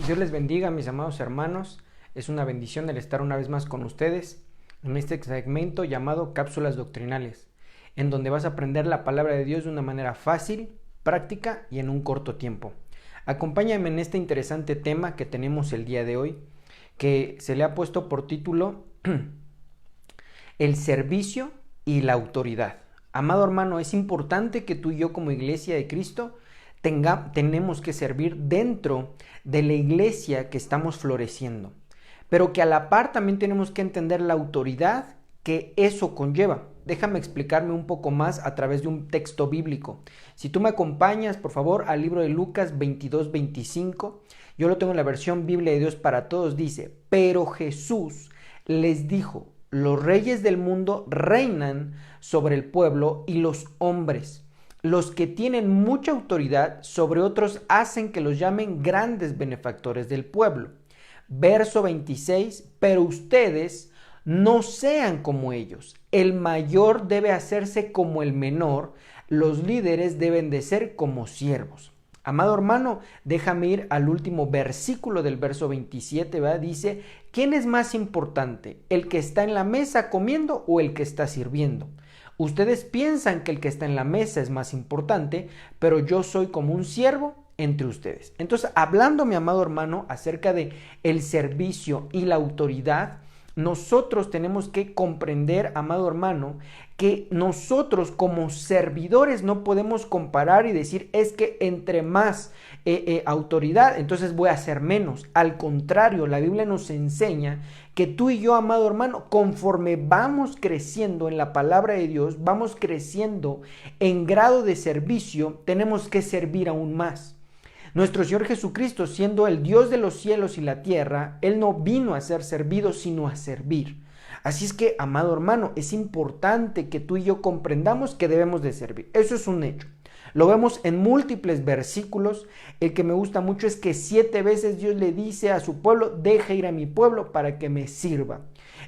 Dios les bendiga, mis amados hermanos. Es una bendición el estar una vez más con ustedes en este segmento llamado Cápsulas Doctrinales, en donde vas a aprender la palabra de Dios de una manera fácil, práctica y en un corto tiempo. Acompáñame en este interesante tema que tenemos el día de hoy, que se le ha puesto por título El servicio y la autoridad. Amado hermano, es importante que tú y yo como iglesia de Cristo tenemos que servir dentro de la iglesia que estamos floreciendo, pero que a la par también tenemos que entender la autoridad que eso conlleva. Déjame explicarme un poco más a través de un texto bíblico. Si tú me acompañas, por favor, al libro de Lucas 22-25, yo lo tengo en la versión Biblia de Dios para Todos, dice: pero Jesús les dijo, los reyes del mundo reinan sobre el pueblo y los hombres. Los que tienen mucha autoridad sobre otros hacen que los llamen grandes benefactores del pueblo. Verso 26, pero ustedes no sean como ellos. El mayor debe hacerse como el menor. Los líderes deben de ser como siervos. Amado hermano, déjame ir al último versículo del verso 27, ¿verdad? Dice: ¿quién es más importante? ¿El que está en la mesa comiendo o el que está sirviendo? Ustedes piensan que el que está en la mesa es más importante, pero yo soy como un siervo entre ustedes. Entonces, hablando, mi amado hermano, acerca de el servicio y la autoridad, nosotros tenemos que comprender, amado hermano, que nosotros como servidores no podemos comparar y decir es que entre más autoridad, entonces voy a hacer menos. Al contrario, la Biblia nos enseña que tú y yo, amado hermano, conforme vamos creciendo en la palabra de Dios, vamos creciendo en grado de servicio, tenemos que servir aún más. Nuestro Señor Jesucristo, siendo el Dios de los cielos y la tierra, Él no vino a ser servido, sino a servir. Así es que, amado hermano, es importante que tú y yo comprendamos que debemos de servir. Eso es un hecho. Lo vemos en múltiples versículos. El que me gusta mucho es que 7 veces Dios le dice a su pueblo: deja ir a mi pueblo para que me sirva.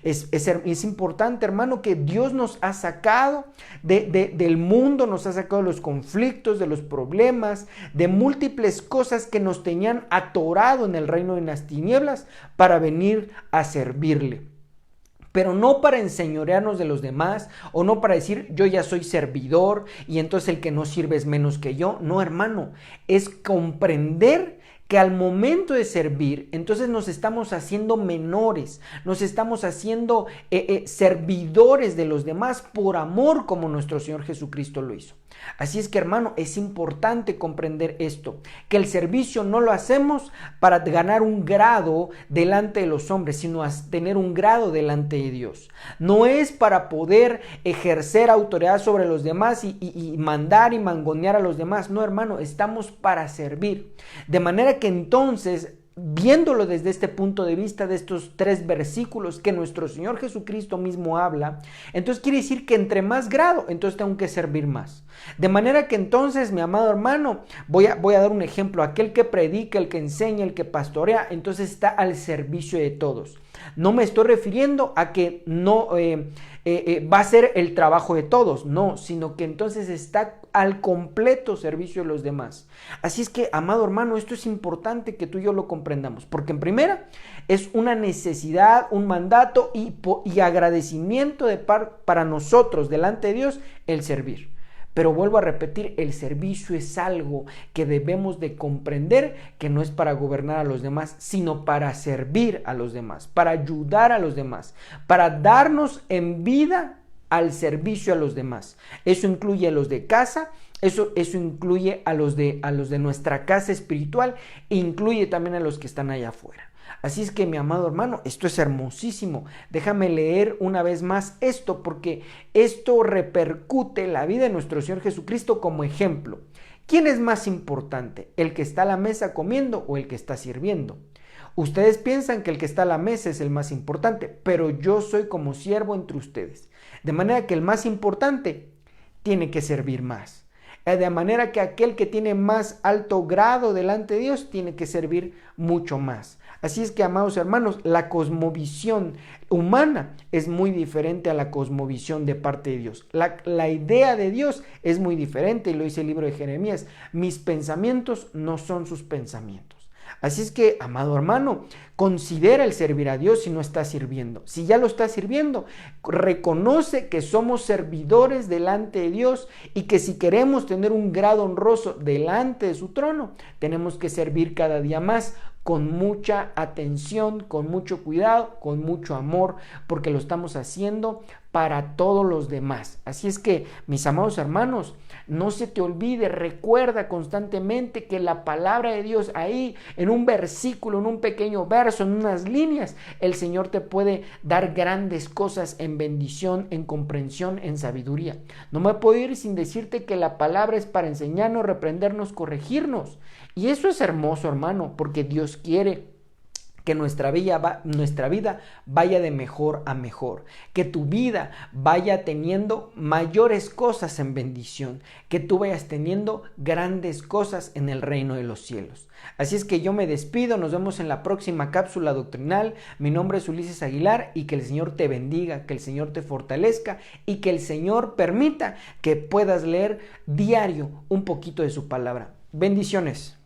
Es importante, hermano, que Dios nos ha sacado del mundo, nos ha sacado de los conflictos, de los problemas, de múltiples cosas que nos tenían atorado en el reino de las tinieblas para venir a servirle. Pero no para enseñorearnos de los demás, o no para decir yo ya soy servidor y entonces el que no sirve es menos que yo. No, hermano, es comprender que al momento de servir, entonces nos estamos haciendo menores, nos estamos haciendo servidores de los demás por amor, como nuestro Señor Jesucristo lo hizo. Así es que, hermano, es importante comprender esto, que el servicio no lo hacemos para ganar un grado delante de los hombres, sino a tener un grado delante de Dios. No es para poder ejercer autoridad sobre los demás y mandar y mangonear a los demás. No, hermano, estamos para servir. De manera que entonces, viéndolo desde este punto de vista de estos 3 versículos que nuestro Señor Jesucristo mismo habla, entonces quiere decir que entre más grado, entonces tengo que servir más. De manera que entonces, mi amado hermano, voy a dar un ejemplo. Aquel que predica, el que enseña, el que pastorea, entonces está al servicio de todos. No me estoy refiriendo a que no va a ser el trabajo de todos, no, sino que entonces está al completo servicio de los demás. Así es que, amado hermano, esto es importante que tú y yo lo comprendamos, porque en primera es una necesidad, un mandato y agradecimiento para nosotros delante de Dios el servir. Pero vuelvo a repetir, el servicio es algo que debemos de comprender, que no es para gobernar a los demás, sino para servir a los demás, para ayudar a los demás, para darnos en vida al servicio a los demás. Eso incluye a los de casa, eso incluye a los de nuestra casa espiritual, e incluye también a los que están allá afuera. Así es que, mi amado hermano, esto es hermosísimo. Déjame leer una vez más esto, porque esto repercute en la vida de nuestro Señor Jesucristo como ejemplo. ¿Quién es más importante? ¿El que está a la mesa comiendo o el que está sirviendo? Ustedes piensan que el que está a la mesa es el más importante, pero yo soy como siervo entre ustedes. De manera que el más importante tiene que servir más. De manera que aquel que tiene más alto grado delante de Dios tiene que servir mucho más. Así es que, amados hermanos, la cosmovisión humana es muy diferente a la cosmovisión de parte de Dios. La idea de Dios es muy diferente, y lo dice el libro de Jeremías: mis pensamientos no son sus pensamientos. Así es que, amado hermano, considera el servir a Dios si no estás sirviendo. Si ya lo estás sirviendo, reconoce que somos servidores delante de Dios y que si queremos tener un grado honroso delante de su trono, tenemos que servir cada día más con mucha atención, con mucho cuidado, con mucho amor, porque lo estamos haciendo para todos los demás. Así es que, mis amados hermanos, no se te olvide, recuerda constantemente que la palabra de Dios ahí, en un versículo, en un pequeño verso, en unas líneas, el Señor te puede dar grandes cosas en bendición, en comprensión, en sabiduría. No me puedo ir sin decirte que la palabra es para enseñarnos, reprendernos, corregirnos. Y eso es hermoso, hermano, porque Dios quiere que nuestra vida vaya de mejor a mejor, que tu vida vaya teniendo mayores cosas en bendición, que tú vayas teniendo grandes cosas en el reino de los cielos. Así es que yo me despido, nos vemos en la próxima cápsula doctrinal. Mi nombre es Ulises Aguilar y que el Señor te bendiga, que el Señor te fortalezca y que el Señor permita que puedas leer diario un poquito de su palabra. Bendiciones.